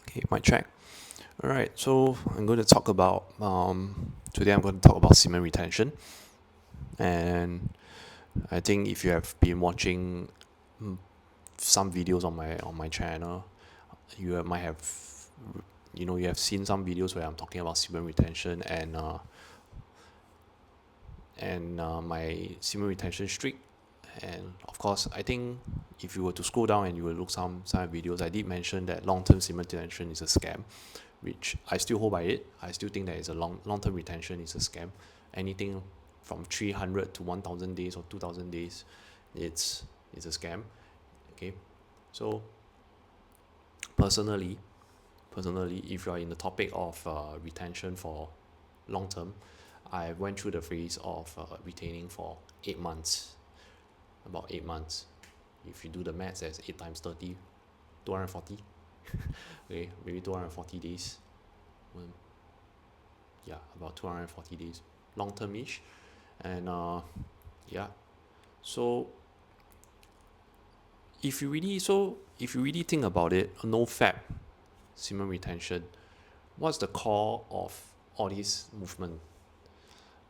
Okay, mic check. All right, so I'm going to talk about today. I'm going to talk about semen retention, and I think if you have been watching some videos on my channel, might have you have seen some videos where I'm talking about semen retention and my semen retention streak. And of course, I think if you were to scroll down and you will look some videos, I did mention that long-term semen retention is a scam, which I still hold by it. I still think that it's a long-term retention is a scam. Anything from 300 to 1,000 days or 2,000 days, it's a scam. Okay, so personally, if you are in the topic of retention for long term, I went through the phase of retaining for 8 months, about 8 months. If you do the maths, that's 8 times 30, 240. Okay, maybe 240 days. Yeah, about 240 days, long term ish. And yeah, so if you really think about it, nofap semen retention, what's the core of all this movement?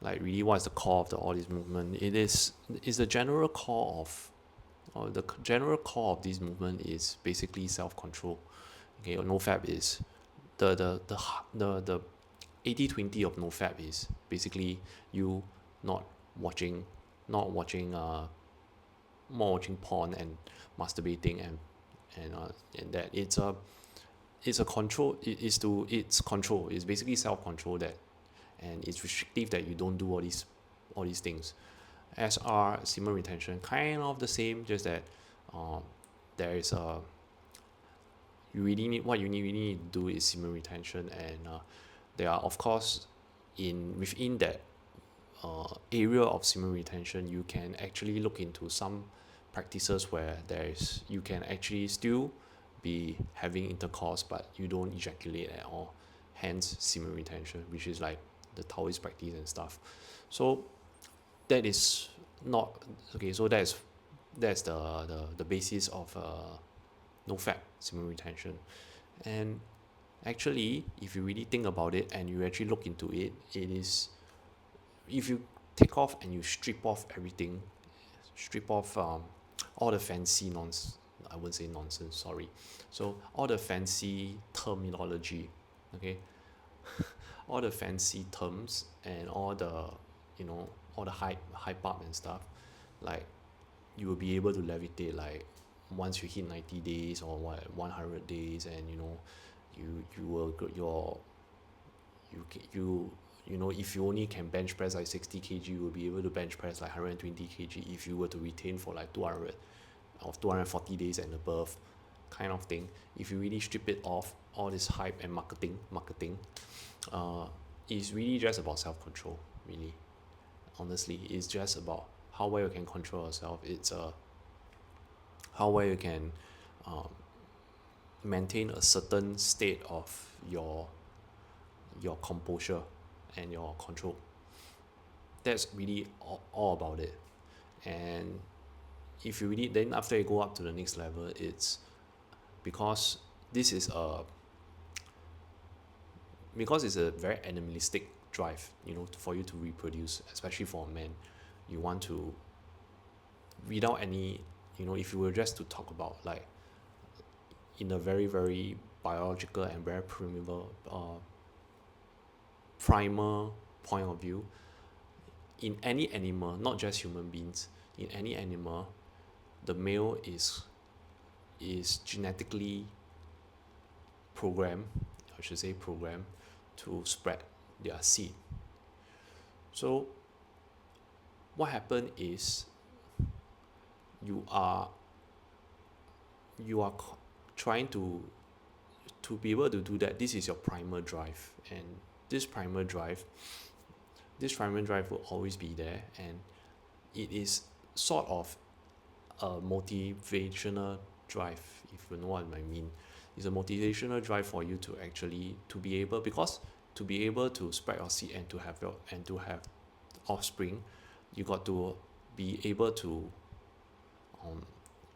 Like really, what's the core of all this movement? Is the general core of or the general core of this movement is basically self control. Okay, nofap is the 80-20 of nofap is basically you not watching not watching more watching porn and masturbating and that it's a control. It's control. It's basically self control, that and it's restrictive, that you don't do all these things. As are semen retention, kind of the same, just that um, there is a you really need what you need really need to do is semen retention, and there are, of course, in within that area of semen retention, you can actually look into some practices where you can actually still be having intercourse but you don't ejaculate at all, hence semen retention, which is like the Taoist practice and stuff. So that is not okay. So that's the basis of no fat semen retention. And actually, if you really think about it and you actually look into it, it is, if you take off and you strip off everything, strip off all the fancy nonsense. I wouldn't say nonsense, sorry. So all the fancy terminology, okay, all the fancy terms and all the all the hype up and stuff, like you will be able to levitate, like once you hit 90 days or what 100 days, and you will if you only can bench press like 60 kg, you will be able to bench press like 120 kg if you were to retain for like 200 of 240 days and above, kind of thing. If you really strip it off, all this hype and marketing uh, is really just about self-control, really. Honestly, it's just about how well you can control yourself. It's how well you can um, maintain a certain state of your composure and your control. That's really all about it. And if you really, then after you go up to the next level, it's because this is a because it's a very animalistic drive, for you to reproduce, especially for a man. You want to, without any, if you were just to talk about, like, in a very very biological and very primal point of view, in any animal, not just human beings, in any animal, the male is genetically programmed, I should say programmed, to spread their seed. So what happened is you are trying to be able to do that. This is your primal drive, and this primal drive will always be there, and it is sort of a motivational drive, if you know what I mean. It's a motivational drive for you to actually to be able, because to be able to spread your seed and to have offspring, you got to be able to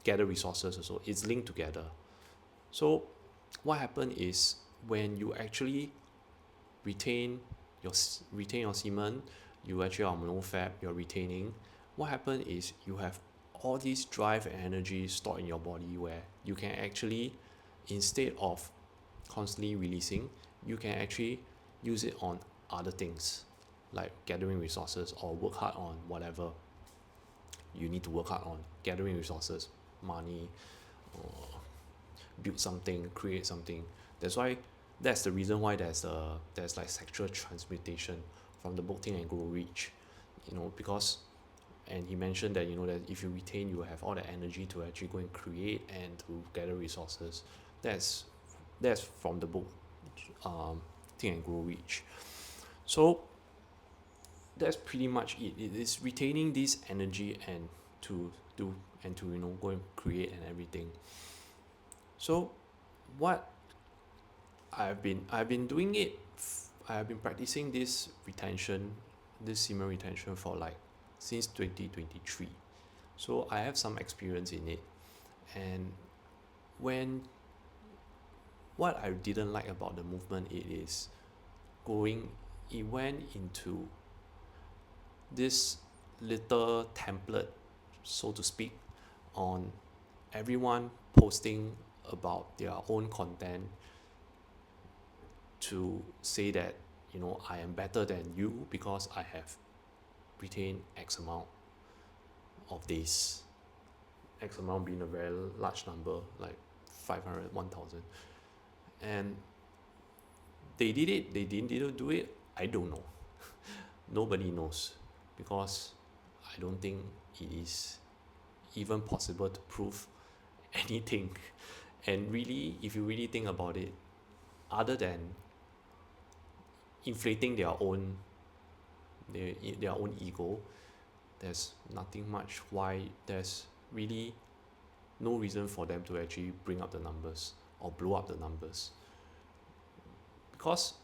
gather resources also. It's linked together. So what happens is when you actually retain your semen, you actually are nofap, you're retaining. What happens is you have all this drive and energy stored in your body where you can actually, instead of constantly releasing, you can actually use it on other things like gathering resources or work hard on whatever you need to work hard on, gathering resources, money, or build something, create something. That's why that's the reason why there's like sexual transmutation from the book Think and Grow Rich, because, and he mentioned that that if you retain, you have all the energy to actually go and create and to gather resources. That's that's from the book Think and Grow Rich. So that's pretty much it. It is retaining this energy and to do and to go and create and everything. So what I've been doing it. I've been practicing this retention, this semen retention for like since 2023. So I have some experience in it. And when what I didn't like about the movement, it went into this little template, so to speak, on everyone posting about their own content to say that I am better than you because I have retained X amount of days, X amount being a very large number, like 500, 1000. And they did it, they didn't do it, I don't know. Nobody knows, because I don't think it is even possible to prove anything. And really, if you really think about it, other than inflating their own ego, there's nothing much why there's really no reason for them to actually bring up the numbers or blow up the numbers. Because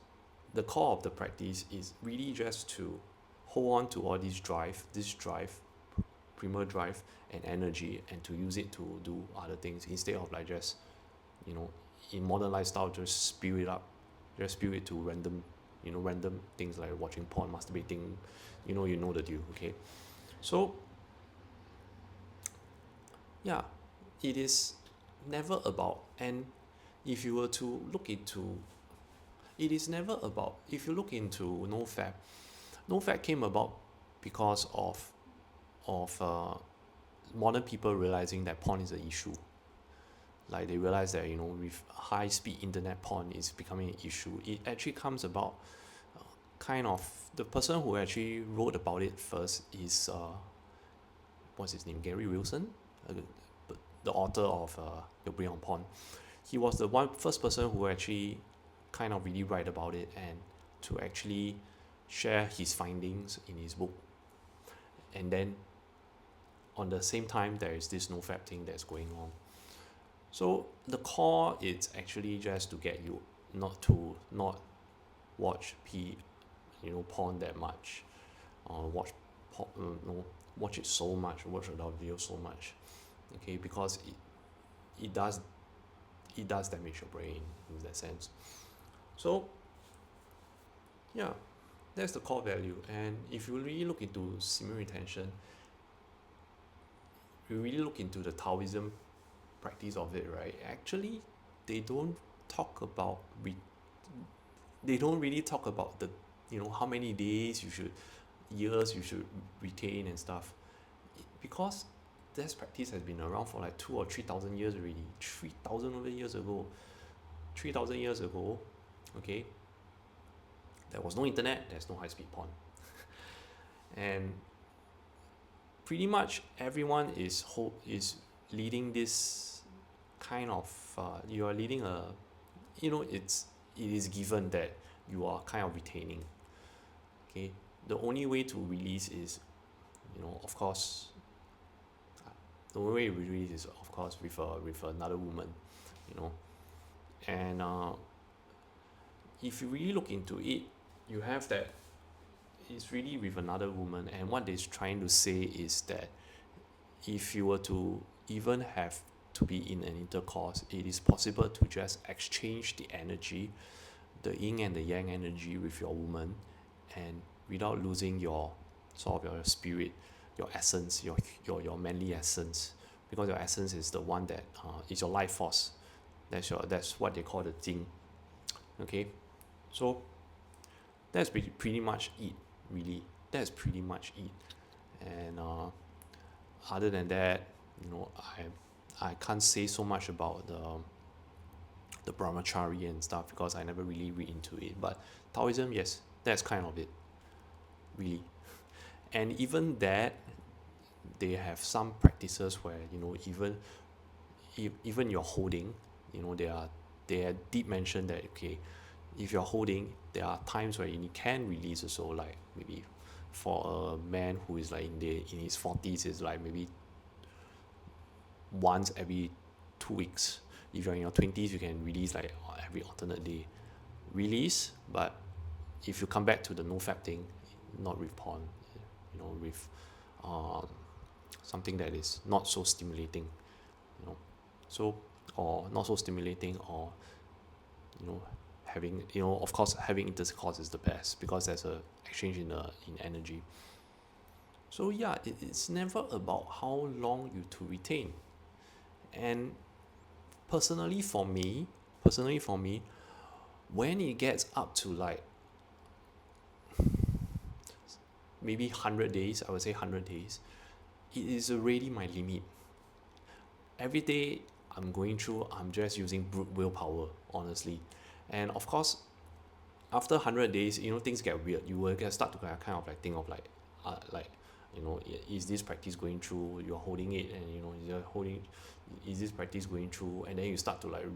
the core of the practice is really just to hold on to all this drive, primal drive and energy, and to use it to do other things instead of like just in modern lifestyle just spew it to random things like watching porn, masturbating, you know the deal. Okay, so yeah, it is never about, and if you were to look into, it is never about, if you look into nofap came about because of modern people realizing that porn is an issue. Like they realize that with high speed internet, porn is becoming an issue. It actually comes about, kind of, the person who actually wrote about it first is what's his name, Gary Wilson, the author of The Brain on Porn. He was the first person who actually kind of really write about it and to actually share his findings in his book. And then on the same time, there is this nofap thing that's going on. So the core is actually just to get you not watch porn that much, or watch it so much, watch adult videos so much, okay, because it does damage your brain in that sense. So yeah, that's the core value. And if you really look into semen retention, you really look into the Taoism practice of it, right? Actually, they don't talk about they don't really talk about the how many days years you should retain and stuff, because this practice has been around for like 2 or 3,000 years already. 3,000 years ago, okay, there was no internet, there's no high-speed porn. And pretty much everyone is leading this kind of you are leading a it is given that you are kind of retaining. Okay, the only way to release is of course, the only way to release is of course with another woman, and if you really look into it, you have that it's really with another woman. And what they're trying to say is that if you were to even have to be in an intercourse, it is possible to just exchange the energy, the yin and the yang energy with your woman, and without losing your sort of your spirit, your essence, your manly essence, because your essence is the one that is your life force. That's what they call the thing. Okay, so that's pretty much it, really. That's pretty much it. And other than that, you know, I can't say so much about the brahmachari and stuff because I never really read into it. But Taoism, yes, that's kind of it, really. And even that, they have some practices where, you know, even you're holding, you know, they did mention that, okay, if you're holding, there are times where you can release also, like maybe for a man who is like in his 40s, is like maybe once every 2 weeks. If you're in your 20s, you can release like every alternate day release. But if you come back to the nofap thing, not with porn, you know, with something that is not so stimulating, you know, so, or not so stimulating, or, you know, having, you know, of course having intercourse is the best because there's a exchange in energy. So yeah, it's never about how long you to retain. And personally for me, when it gets up to like maybe 100 days, I would say 100 days, it is already my limit. Every day I'm just using brute willpower, honestly. And of course, after 100 days, you know, things get weird. You will start to kind of like think of like, you know, is this practice going through? You're holding it, and you know, is this practice going through? And then you start to like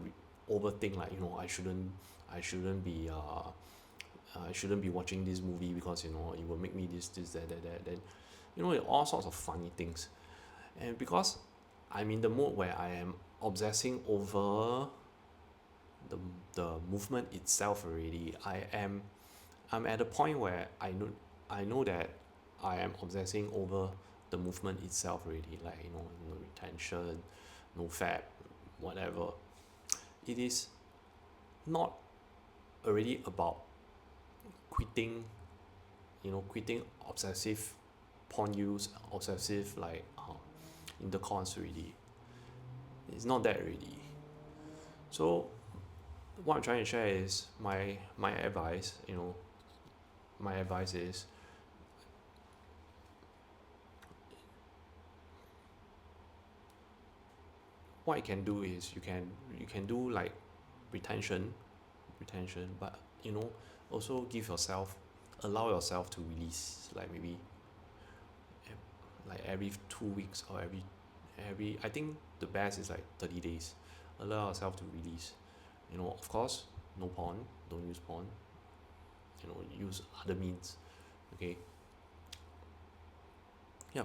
overthink, like, you know, I shouldn't be watching this movie because, you know, it will make me this that. Then, you know, all sorts of funny things. And because I'm in the mode where I am obsessing over the movement itself already, I'm at a point where I know that I am obsessing over the movement itself already, like, you know, no retention, no fat, whatever. It is not already about quitting, you know, quitting obsessive porn use, obsessive like intercourse already. It's not that already. So what I'm trying to share is my advice. You know, my advice is, what you can do is you can do like retention, but, you know, also allow yourself to release, like maybe like every 2 weeks, or every I think the best is like 30 days. Allow yourself to release. You know, of course, no porn, don't use porn. You know, use other means. Okay. Yeah.